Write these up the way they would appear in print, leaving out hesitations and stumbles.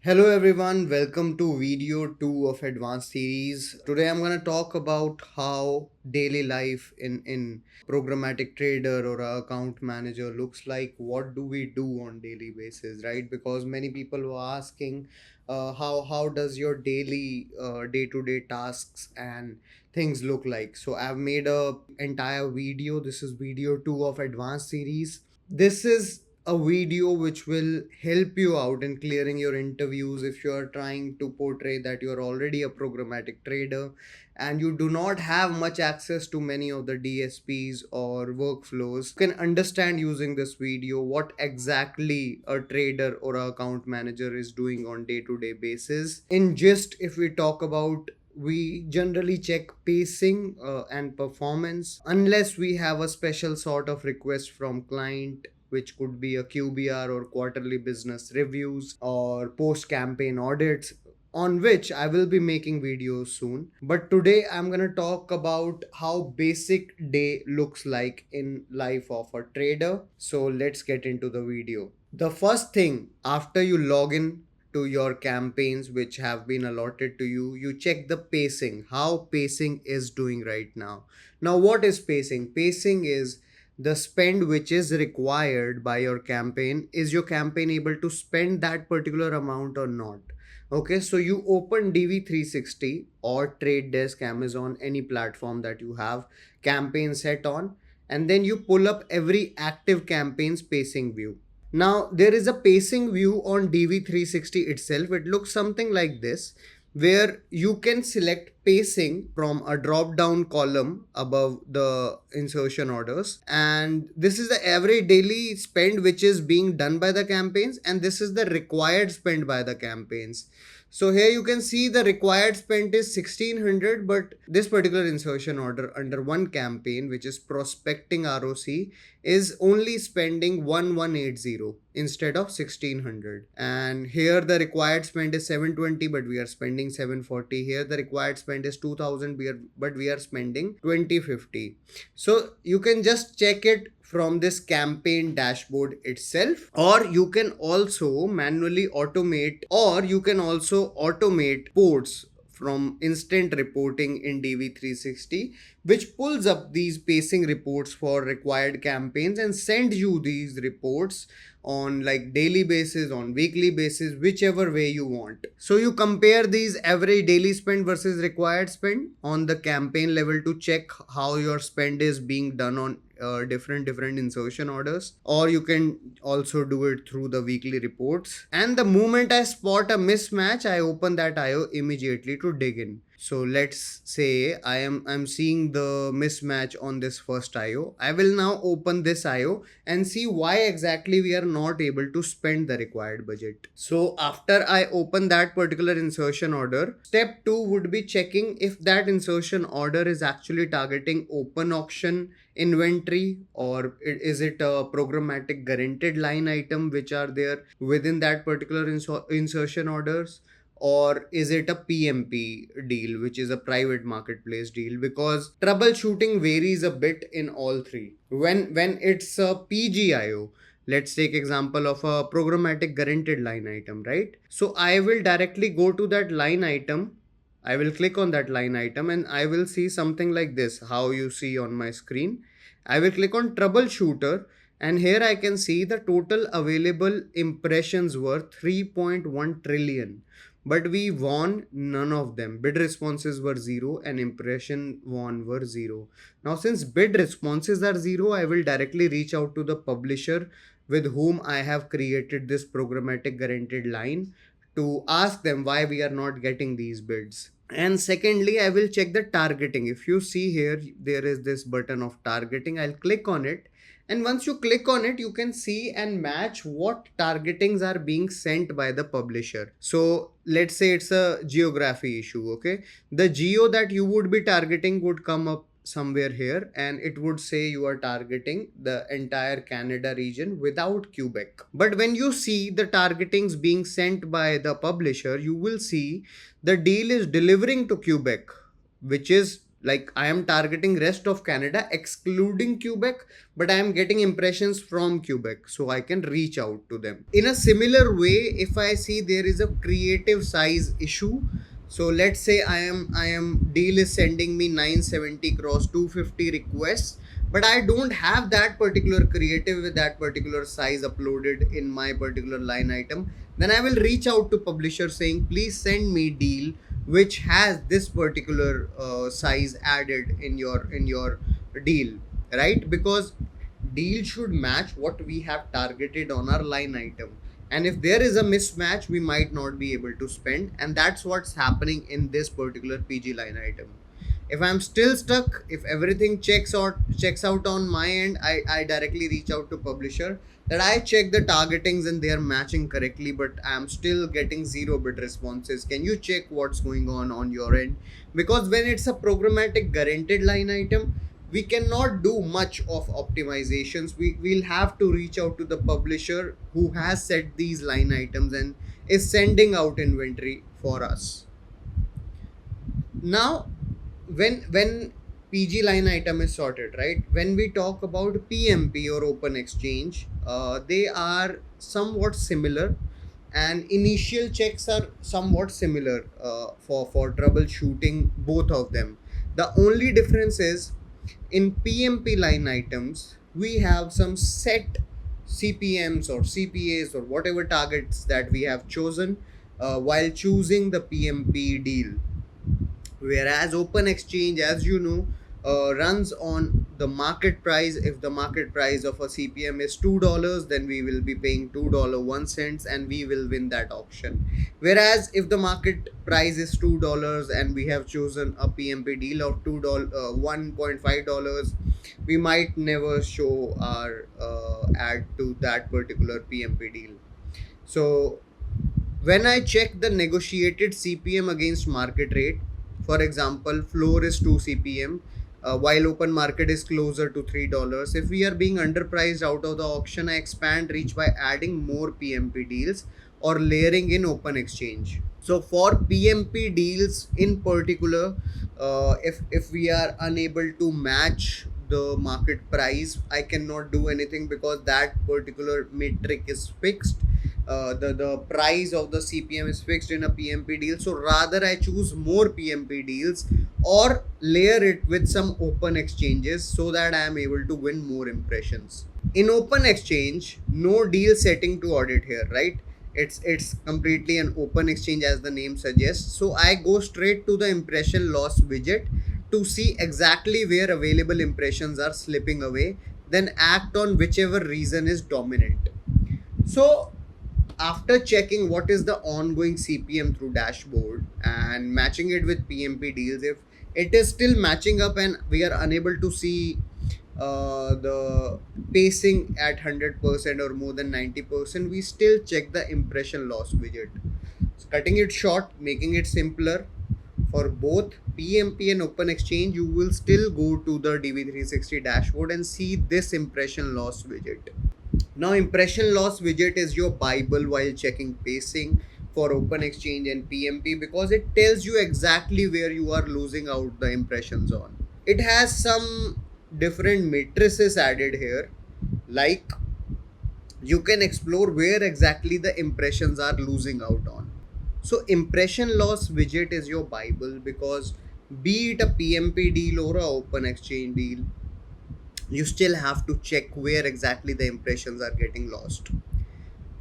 Hello everyone, welcome to video 2 of Advanced Series. Today I'm going to talk about how daily life in programmatic trader or a account manager looks like. What do we do on daily basis, right? Because many people were asking how does your daily day-to-day tasks and things look like. So I've made a entire video. This is video 2 of Advanced Series. This is a video which will help you out in clearing your interviews if you are trying to portray that you are already a programmatic trader and you do not have much access to many of the DSPs or workflows. You can understand using this video what exactly a trader or a account manager is doing on day-to-day basis. In gist, if we talk about, we generally check pacing and performance unless we have a special sort of request from client, which could be a QBR or quarterly business reviews or post campaign audits, on which I will be making videos soon. But today I'm going to talk about how basic day looks like in life of a trader. So let's get into the video. The first thing after you log in to your campaigns which have been allotted to you, you check the pacing, how pacing is doing right now. Now what is pacing? Pacing is the spend which is required by your campaign. Is your campaign able to spend that particular amount or not? Okay, so you open DV360 or Trade Desk, Amazon, any platform that you have campaign set on, and then you pull up every active campaign's pacing view. Now there is a pacing view on DV360 itself. It looks something like this, where you can select pacing from a drop down column above the insertion orders, and this is the average daily spend which is being done by the campaigns, and this is the required spend by the campaigns. So here you can see the required spend is 1600, but this particular insertion order under one campaign, which is prospecting ROC, is only spending 1180 instead of 1600. And here the required spend is 720, but we are spending 740. Here the required spend is 2000, but we are spending 2050. So you can just check it from this campaign dashboard itself, or you can also manually automate, or you can also automate ports from instant reporting in DV360, which pulls up these pacing reports for required campaigns and sends you these reports on like daily basis, on weekly basis, whichever way you want. So you compare these average daily spend versus required spend on the campaign level to check how your spend is being done on different insertion orders, or you can also do it through the weekly reports. And the moment I spot a mismatch, I open that IO immediately to dig in. So let's say I'm seeing the mismatch on this first IO. I will now open this IO and see why exactly we are not able to spend the required budget. So after I open that particular insertion order, step 2 would be checking if that insertion order is actually targeting open auction inventory, or is it a programmatic guaranteed line item which are there within that particular insertion orders, or is it a PMP deal, which is a private marketplace deal? Because troubleshooting varies a bit in all three. When it's a PGIO, let's take example of a programmatic guaranteed line item, right? So I will directly go to that line item. I will click on that line item and I will see something like this, how you see on my screen. I will click on troubleshooter, and here I can see the total available impressions were 3.1 trillion. But we won none of them. Bid responses were 0 and impression won were 0. Now since bid responses are 0, I will directly reach out to the publisher with whom I have created this programmatic guaranteed line to ask them why we are not getting these bids. And secondly, I will check the targeting. If you see here, there is this button of targeting. I'll click on it. And once you click on it, you can see and match what targetings are being sent by the publisher. So let's say it's a geography issue. Okay. The geo that you would be targeting would come up somewhere here, and it would say you are targeting the entire Canada region without Quebec. But when you see the targetings being sent by the publisher, you will see the deal is delivering to Quebec, which is Like I am targeting rest of Canada excluding Quebec, but I am getting impressions from Quebec, so I can reach out to them. In a similar way, if I see there is a creative size issue, so let's say I am deal is sending me 970 cross 250 requests, but I don't have that particular creative with that particular size uploaded in my particular line item, then I will reach out to publisher saying please send me deal which has this particular size added in your deal, right? Because deal should match what we have targeted on our line item, and if there is a mismatch we might not be able to spend, and that's what's happening in this particular PG line item. If I'm still stuck, if everything checks out on my end, I directly reach out to publisher that I check the targetings and they are matching correctly, but I'm still getting zero bid responses. Can you check what's going on your end? Because when it's a programmatic guaranteed line item, we cannot do much of optimizations. We'll have to reach out to the publisher who has set these line items and is sending out inventory for us. Now, when PG line item is sorted, right? When we talk about PMP or open exchange, they are somewhat similar, and initial checks are somewhat similar for troubleshooting both of them. The only difference is in PMP line items we have some set CPMs or CPAs or whatever targets that we have chosen while choosing the PMP deal, whereas open exchange, as you know, runs on the market price. If the market price of a CPM is $2, then we will be paying $2.01 and we will win that auction. Whereas if the market price is $2 and we have chosen a PMP deal of $1.5, we might never show our ad to that particular PMP deal. So when I check the negotiated CPM against market rate, for example, floor is 2 CPM, while open market is closer to $3. If we are being underpriced out of the auction, I expand reach by adding more PMP deals or layering in open exchange. So for PMP deals in particular, if we are unable to match the market price, I cannot do anything because that particular metric is fixed. The price of the CPM is fixed in a PMP deal. So rather I choose more PMP deals or layer it with some open exchanges so that I am able to win more impressions. In open exchange, no deal setting to audit here, right? It's completely an open exchange as the name suggests. So I go straight to the impression loss widget to see exactly where available impressions are slipping away, then act on whichever reason is dominant. So after checking what is the ongoing CPM through dashboard and matching it with PMP deals, if it is still matching up and we are unable to see the pacing at 100% or more than 90%, we still check the impression loss widget. So cutting it short, making it simpler, for both PMP and open exchange, you will still go to the DV360 dashboard and see this impression loss widget. Now, impression loss widget is your Bible while checking pacing for open exchange and PMP because it tells you exactly where you are losing out the impressions on. It has some different matrices added here, like you can explore where exactly the impressions are losing out on. So impression loss widget is your Bible because be it a PMP deal or a open exchange deal, you still have to check where exactly the impressions are getting lost.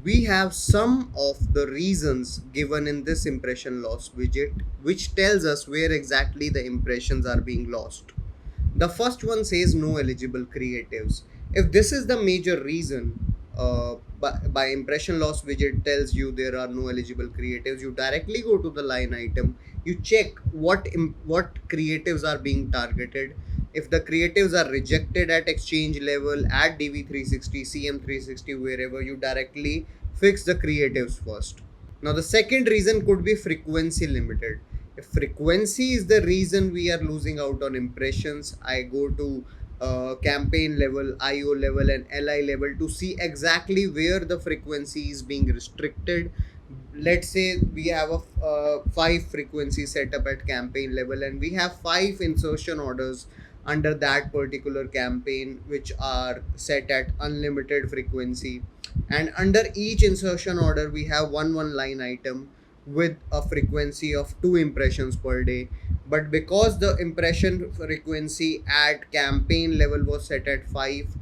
We have some of the reasons given in this impression loss widget, which tells us where exactly the impressions are being lost. The first one says no eligible creatives. If this is the major reason, by impression loss widget tells you there are no eligible creatives, you directly go to the line item, you check what creatives are being targeted. If the creatives are rejected at exchange level, at DV360, CM360, wherever, you directly fix the creatives first. Now the second reason could be frequency limited. If frequency is the reason we are losing out on impressions, I go to campaign level, IO level and LI level to see exactly where the frequency is being restricted, let's say we have a 5 frequency setup at campaign level, and we have 5 insertion orders under that particular campaign which are set at unlimited frequency, and under each insertion order we have one line item with a frequency of 2 impressions per day. But because the impression frequency at campaign level was set at 5,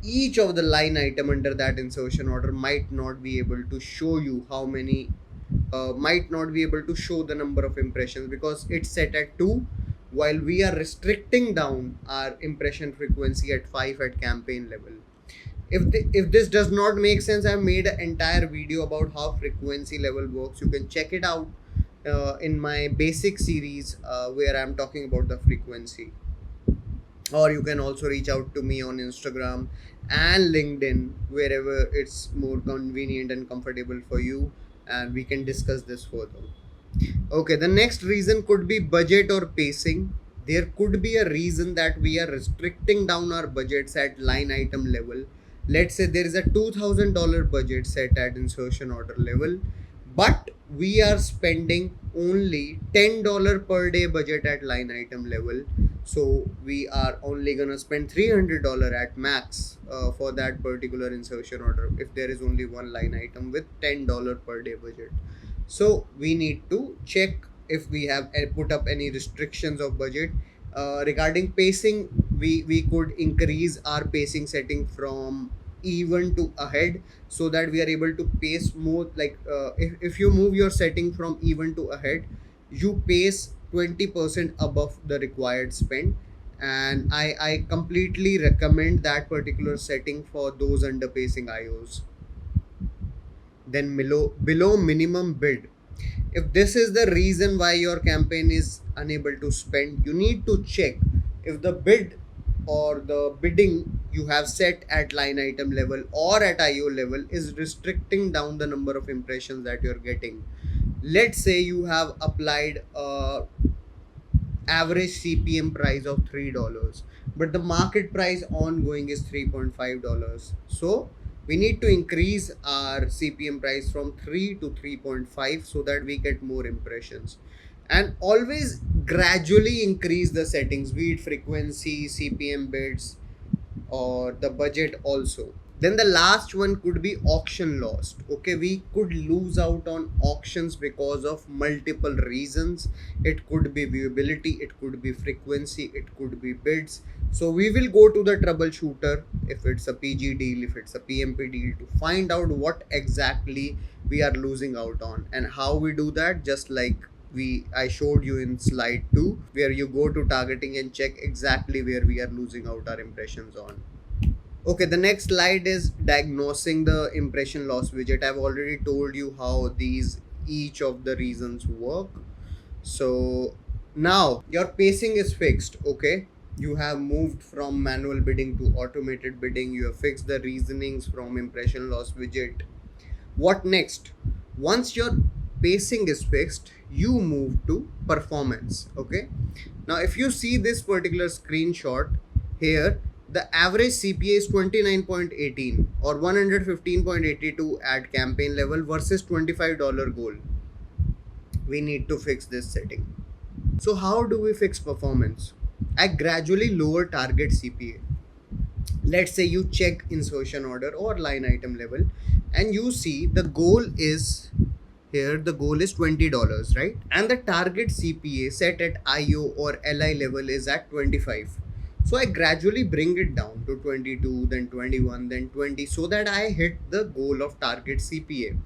each of the line item under that insertion order might not be able to show you how many, might not be able to show the number of impressions because it's set at 2, while we are restricting down our impression frequency at 5 at campaign level. If this does not make sense, I've made an entire video about how frequency level works. You can check it out in my basic series where I'm talking about the frequency. Or you can also reach out to me on Instagram and LinkedIn, wherever it's more convenient and comfortable for you, and we can discuss this further. Okay, the next reason could be budget or pacing. There could be a reason that we are restricting down our budgets at line item level. Let's say there is a $2,000 budget set at insertion order level, but we are spending only $10 per day budget at line item level. So we are only gonna spend $300 at max for that particular insertion order if there is only one line item with $10 per day budget. So we need to check if we have put up any restrictions of budget. Regarding pacing, we could increase our pacing setting from even to ahead, so that we are able to pace more. Like if you move your setting from even to ahead, you pace 20% above the required spend, and I completely recommend that particular setting for those under pacing IOs. Then below minimum bid, if this is the reason why your campaign is unable to spend, you need to check if the bid or the bidding you have set at line item level or at IO level is restricting down the number of impressions that you're getting. Let's say you have applied a average CPM price of $3, but the market price ongoing is $3.5. So we need to increase our CPM price from 3 to 3.5 so that we get more impressions. And always gradually increase the settings, be it frequency, CPM bids, or the budget also. Then the last one could be auction lost. Okay, we could lose out on auctions because of multiple reasons. It could be viewability, it could be frequency, it could be bids. So we will go to the troubleshooter if it's a PG deal, if it's a PMP deal, to find out what exactly we are losing out on. And how we do that, just like I showed you in slide 2, where you go to targeting and check exactly where we are losing out our impressions on. Okay, the next slide is diagnosing the impression loss widget. I've already told you how these each of the reasons work. So now your pacing is fixed. Okay, you have moved from manual bidding to automated bidding. You have fixed the reasonings from impression loss widget. What next? Once your pacing is fixed, you move to performance. Okay, now if you see this particular screenshot here, the average CPA is 29.18 or 115.82 at campaign level versus $25 goal. We need to fix this setting. So how do we fix performance? I gradually lower target CPA. Let's say you check insertion order or line item level, and you see the goal is here, the goal is $20, right? And the target CPA set at IO or LI level is at 25. So I gradually bring it down to 22, then 21, then 20, so that I hit the goal of target CPA.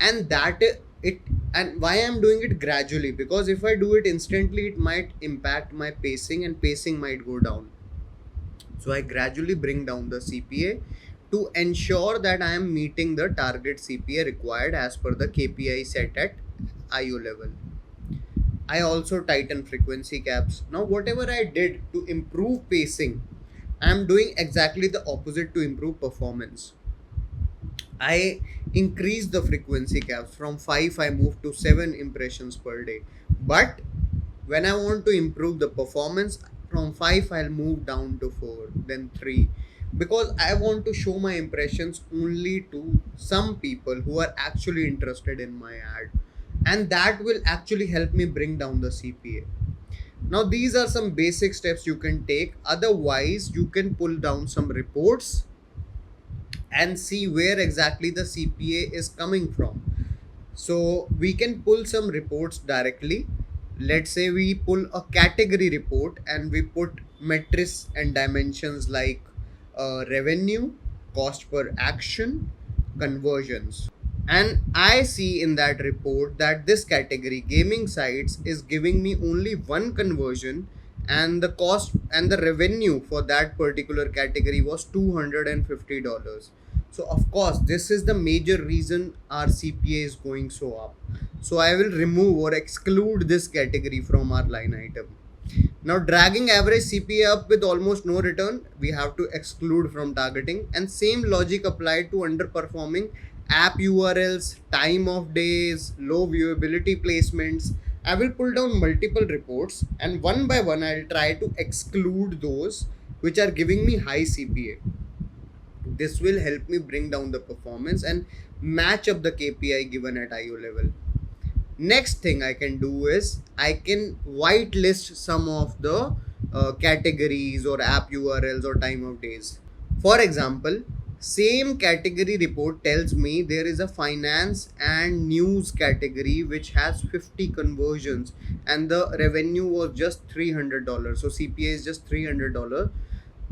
And that it, and why I'm doing it gradually, because if I do it instantly, it might impact my pacing and pacing might go down. So I gradually bring down the CPA to ensure that I am meeting the target CPA required as per the KPI set at IO level. I also tighten frequency caps. Now, whatever I did to improve pacing, I am doing exactly the opposite to improve performance. I increase the frequency caps from 5, I move to 7 impressions per day. But when I want to improve the performance, from 5 I'll move down to 4, then 3. because I want to show my impressions only to some people who are actually interested in my ad, and that will actually help me bring down the CPA. Now, these are some basic steps you can take. Otherwise, you can pull down some reports and see where exactly the CPA is coming from. So we can pull some reports directly. Let's say we pull a category report and we put metrics and dimensions like revenue, cost per action, conversions. And I see in that report that this category, gaming sites, is giving me only one conversion, and the cost and the revenue for that particular category was $250. So of course this is the major reason our CPA is going so up. So I will remove or exclude this category from our line item. Now, dragging average CPA up with almost no return, we have to exclude from targeting, and same logic applied to underperforming app URLs, time of days, low viewability placements. I will pull down multiple reports, and one by one I'll try to exclude those which are giving me high CPA. This will help me bring down the performance and match up the KPI given at IO level. Next thing I can do is I can whitelist some of the categories or app URLs or time of days. For example, same category report tells me there is a finance and news category which has 50 conversions and the revenue was just $300. So CPA is just $300.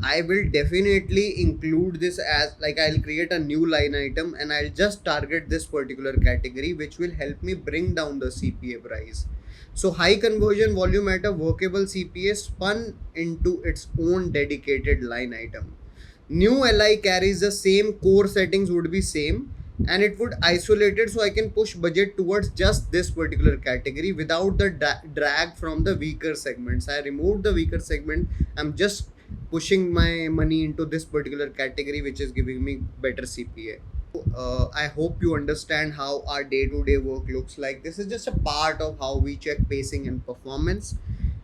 I will definitely include this as, like, I'll create a new line item and I'll just target this particular category, which will help me bring down the CPA price. So high conversion volume at a workable CPA spun into its own dedicated line item. New LI carries the same core settings would be same, and it would isolate it so I can push budget towards just this particular category without the drag from the weaker segments. I removed the weaker segment. I'm just pushing my money into this particular category which is giving me better CPA. I hope you understand how our day-to-day work looks like. This is just a part of how we check pacing and performance.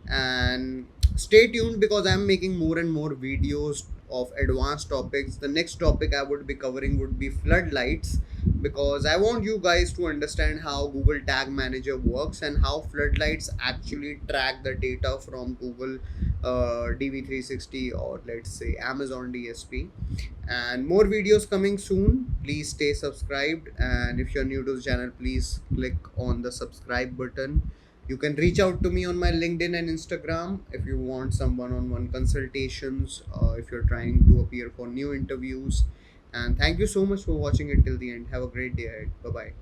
And stay tuned because I'm making more and more videos of advanced topics. The next topic I would be covering would be floodlights, because I want you guys to understand how Google Tag Manager works and how floodlights actually track the data from Google DV360 or let's say Amazon DSP. And more videos coming soon. Please stay subscribed, and if you're new to the channel, please click on the subscribe button. You can reach out to me on my LinkedIn and Instagram if you want some one-on-one consultations, if you're trying to appear for new interviews. And thank you so much for watching it till the end. Have a great day ahead. Bye bye.